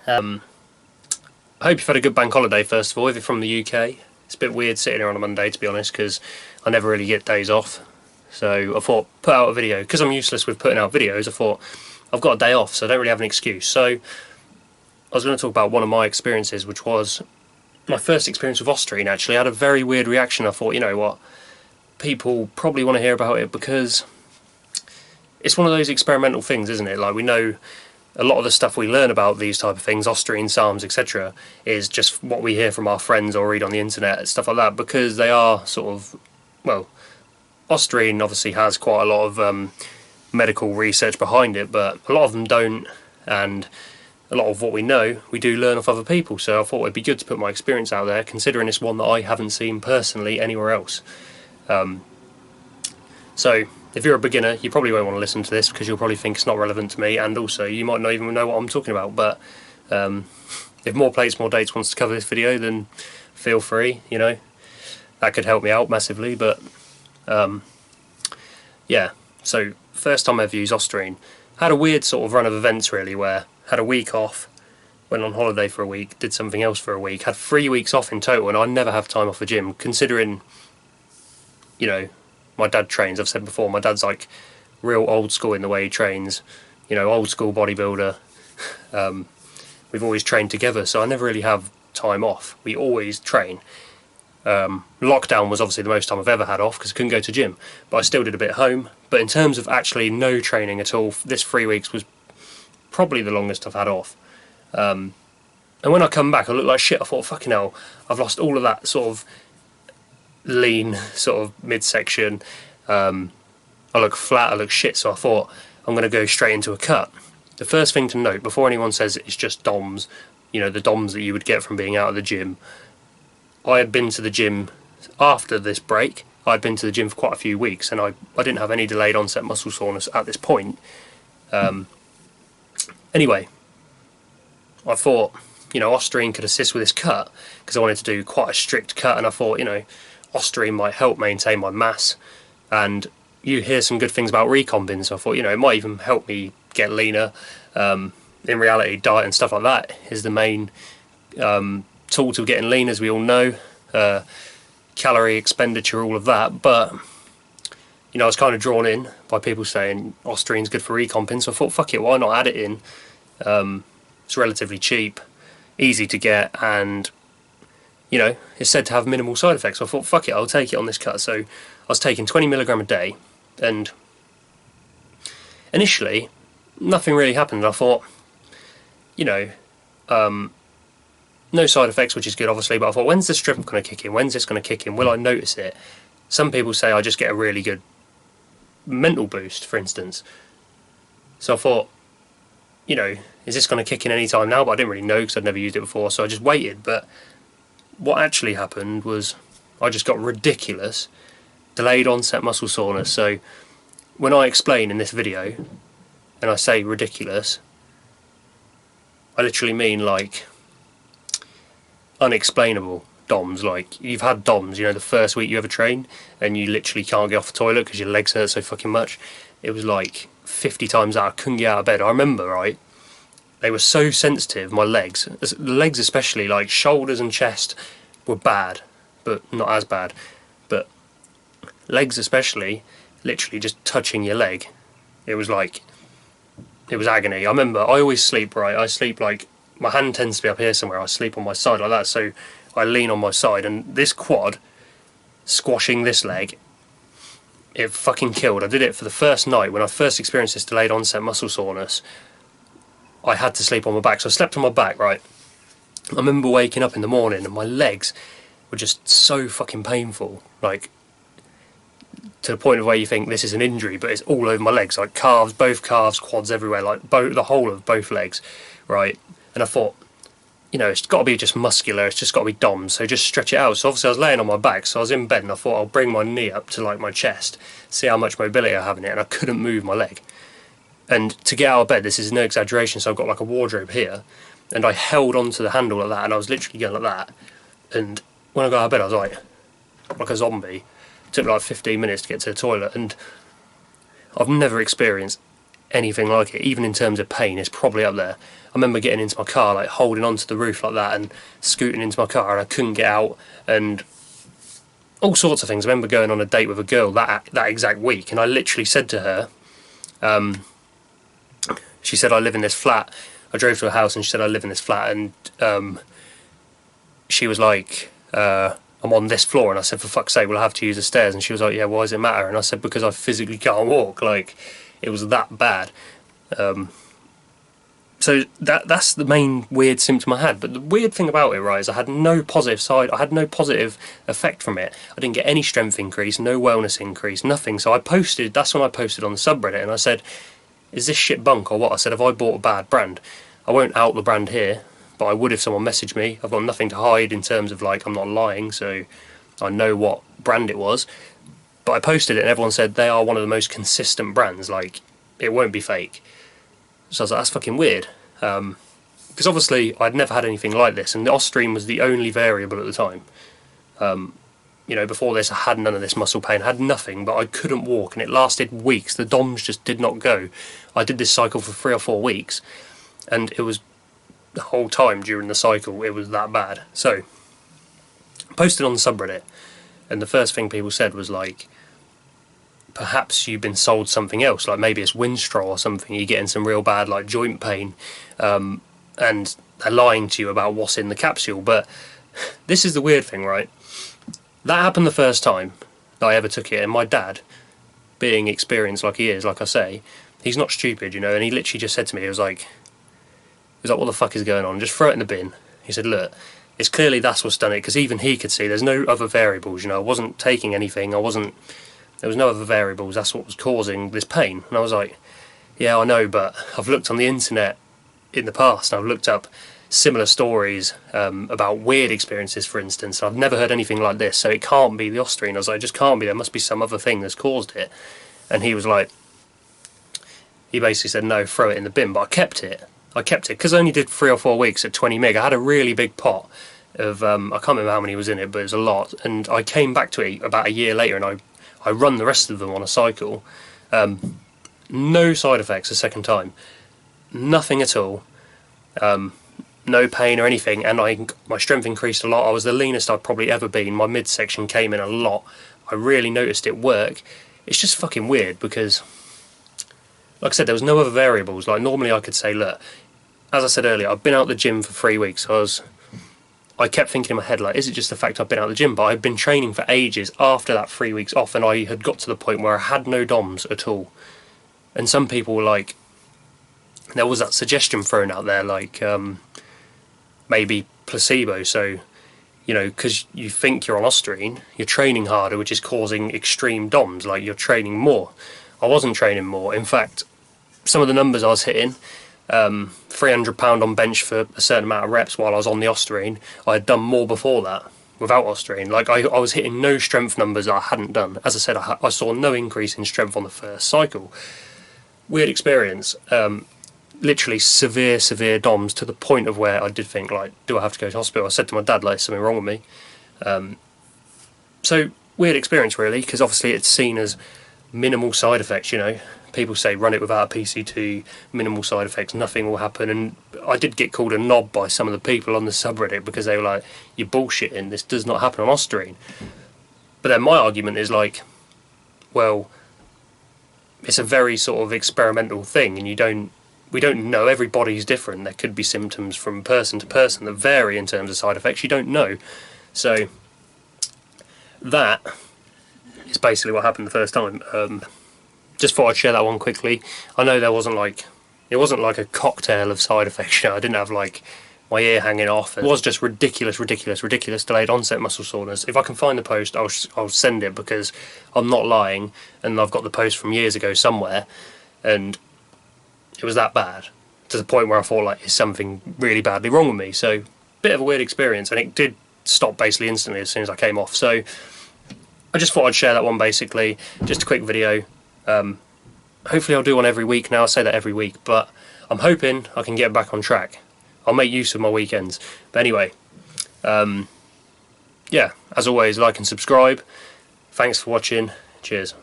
I hope you've had a good bank holiday, first of all, if you're from the UK. It's a bit weird sitting here on a Monday, to be honest, because I never really get days off. So I thought, put out a video. Because I'm useless with putting out videos, I thought, I've got a day off, so I don't really have an excuse. So I was going to talk about one of my experiences, which was my first experience with Ostarine, actually. I had a very weird reaction. I thought, you know what, people probably want to hear about it because it's one of those experimental things, isn't it? Like, we know a lot of the stuff we learn about these type of things, Ostarine, Sarms, etc., is just what we hear from our friends or read on the internet, stuff like that, because they are sort of, well, Ostarine obviously has quite a lot of medical research behind it, but a lot of them don't, and a lot of what we know, we do learn off other people, so I thought it'd be good to put my experience out there, considering it's one that I haven't seen personally anywhere else. So, if you're a beginner, you probably won't want to listen to this because you'll probably think it's not relevant to me, and also you might not even know what I'm talking about, but if More Plates, More Dates wants to cover this video, then feel free, you know, that could help me out massively, but yeah, so first time I ever used Ostarine. Had a weird sort of run of events really, where had a week off, went on holiday for a week, did something else for a week, had 3 weeks off in total, and I never have time off the gym, considering, you know, my dad trains. I've said before, my dad's like real old school in the way he trains, you know, old school bodybuilder. We've always trained together, so I never really have time off. We always train. Lockdown was obviously the most time I've ever had off because I couldn't go to gym, but I still did a bit at home. But in terms of actually no training at all, this 3 weeks was probably the longest I've had off. And when I come back, I look like shit. I thought, fucking hell, I've lost all of that sort of lean sort of midsection. I look flat, I look shit, so I thought I'm going to go straight into a cut. The first thing to note, before anyone says it's just DOMs, you know, the DOMs that you would get from being out of the gym, I had been to the gym after this break. I'd been to the gym for quite a few weeks, and I didn't have any delayed onset muscle soreness at this point. Anyway, I thought, you know, Ostarine could assist with this cut, because I wanted to do quite a strict cut, and I thought, you know, Ostarine might help maintain my mass, and you hear some good things about recombing, so I thought, you know, it might even help me get leaner. In reality, diet and stuff like that is the main tool to getting lean, as we all know. Calorie expenditure, all of that, but, you know, I was kind of drawn in by people saying Ostarine's good for recomping, so I thought, fuck it, why not add it in? It's relatively cheap, easy to get, and, you know, it's said to have minimal side effects. So I thought, fuck it, I'll take it on this cut. So I was taking 20mg a day, and initially nothing really happened. I thought, you know, no side effects, which is good, obviously, but I thought, when's the strip going to kick in? When's this going to kick in? Will I notice it? Some people say I just get a really good mental boost, for instance. So I thought, you know, is this going to kick in any time now? But I didn't really know because I'd never used it before, so I just waited. But what actually happened was I just got ridiculous delayed onset muscle soreness. So when I explain in this video, and I say ridiculous, I literally mean like unexplainable DOMs. Like, you've had DOMs, you know, the first week you ever train and you literally can't get off the toilet because your legs hurt so fucking much. It was like 50 times out, I couldn't get out of bed. I remember, right, they were so sensitive, my legs especially, like shoulders and chest were bad, but not as bad, but legs especially, literally just touching your leg, it was like, it was agony. I remember, I always sleep, right, I sleep like, my hand tends to be up here somewhere, I sleep on my side like that, so I lean on my side, and this quad, squashing this leg, it fucking killed. I did it for the first night, when I first experienced this delayed onset muscle soreness, I had to sleep on my back, so I slept on my back, right, I remember waking up in the morning, and my legs were just so fucking painful, like, to the point of where you think this is an injury, but it's all over my legs, like calves, both calves, quads everywhere, like the whole of both legs, right, and I thought, you know, it's got to be just muscular, it's just got to be DOMs, so just stretch it out. So obviously I was laying on my back, so I was in bed, and I thought I'll bring my knee up to like my chest, see how much mobility I have in it, and I couldn't move my leg. And to get out of bed, this is no exaggeration, so I've got like a wardrobe here, and I held onto the handle like that, and I was literally going like that, and when I got out of bed I was like a zombie. It took like 15 minutes to get to the toilet, and I've never experienced anything like it, even in terms of pain. It's probably up there. I remember getting into my car, like holding onto the roof like that and scooting into my car, and I couldn't get out, and all sorts of things. I remember going on a date with a girl that exact week, and I literally said to her, she said, I live in this flat. I drove to her house and she said, I live in this flat, and she was like, I'm on this floor, and I said, for fuck's sake, we'll have to use the stairs. And she was like, yeah, why does it matter? And I said, because I physically can't walk. Like, it was that bad. So that's the main weird symptom I had. But the weird thing about it, right, is I had no positive side. I had no positive effect from it. I didn't get any strength increase, no wellness increase, nothing. So I posted. That's when I posted on the subreddit, and I said, "Is this shit bunk or what?" I said, "Have I bought a bad brand?" I won't out the brand here, but I would if someone messaged me. I've got nothing to hide in terms of, like, I'm not lying, so I know what brand it was. But I posted it, and everyone said they are one of the most consistent brands. Like, it won't be fake. So I was like, that's fucking weird. Because obviously I'd never had anything like this, and the Ostarine was the only variable at the time. You know, before this I had none of this muscle pain, I had nothing, but I couldn't walk, and it lasted weeks. The DOMs just did not go. I did this cycle for 3 or 4 weeks, and it was the whole time during the cycle it was that bad. So I posted on the subreddit, and the first thing people said was like, perhaps you've been sold something else, like maybe it's Winstrol or something, you're getting some real bad like joint pain, and they're lying to you about what's in the capsule. But this is the weird thing, right? That happened the first time that I ever took it, and my dad, being experienced like he is, like I say, he's not stupid, you know, and he literally just said to me, he was like, what the fuck is going on? Just throw it in the bin. He said, look, it's clearly that's what's done it, because even he could see there's no other variables, you know, I wasn't taking anything, there was no other variables, that's what was causing this pain. And I was like, yeah, I know, but I've looked on the internet in the past, and I've looked up similar stories about weird experiences, for instance. I've never heard anything like this, so it can't be the Ostarine. I was like, it just can't be, there must be some other thing that's caused it. And he was like, he basically said, no, throw it in the bin. But I kept it, because I only did 3 or 4 weeks at 20 meg. I had a really big pot of, I can't remember how many was in it, but it was a lot. And I came back to it about a year later, and I run the rest of them on a cycle. No side effects the second time. Nothing at all. No pain or anything. And my strength increased a lot. I was the leanest I'd probably ever been. My midsection came in a lot. I really noticed it work. It's just fucking weird because, like I said, there was no other variables. Like, normally I could say, look, as I said earlier, I've been out the gym for 3 weeks. I kept thinking in my head, like, is it just the fact I've been out of the gym? But I'd been training for ages after that 3 weeks off, and I had got to the point where I had no DOMs at all. And some people were like, there was that suggestion thrown out there, like, maybe placebo. So, you know, because you think you're on Ostarine, you're training harder, which is causing extreme DOMs, like you're training more. I wasn't training more. In fact, some of the numbers I was hitting, 300 pound on bench for a certain amount of reps while I was on the Ostarine, I had done more before that without Ostarine. Like, I was hitting no strength numbers I hadn't done. As I said, I saw no increase in strength on the first cycle. Weird experience. Literally severe DOMs, to the point of where I did think, like, do I have to go to hospital? I said to my dad, like, something wrong with me. So weird experience, really, because obviously it's seen as minimal side effects, you know. People say run it without a PCT, minimal side effects, nothing will happen. And I did get called a knob by some of the people on the subreddit because they were like, you're bullshitting, this does not happen on Ostarine. But then my argument is like, well, it's a very sort of experimental thing, and we don't know, everybody's different. There could be symptoms from person to person that vary in terms of side effects, you don't know. So that is basically what happened the first time. Just thought I'd share that one quickly. I know it wasn't like a cocktail of side effects, you know. I didn't have like my ear hanging off. It was just ridiculous delayed onset muscle soreness. If I can find the post, I'll send it, because I'm not lying, and I've got the post from years ago somewhere, and it was that bad, to the point where I thought, like, is something really badly wrong with me? So, bit of a weird experience, and it did stop basically instantly as soon as I came off. So I just thought I'd share that one, basically. Just a quick video. Hopefully I'll do one every week now. I say that every week, but I'm hoping I can get back on track. I'll make use of my weekends. But anyway, yeah, as always, like and subscribe. Thanks for watching. Cheers.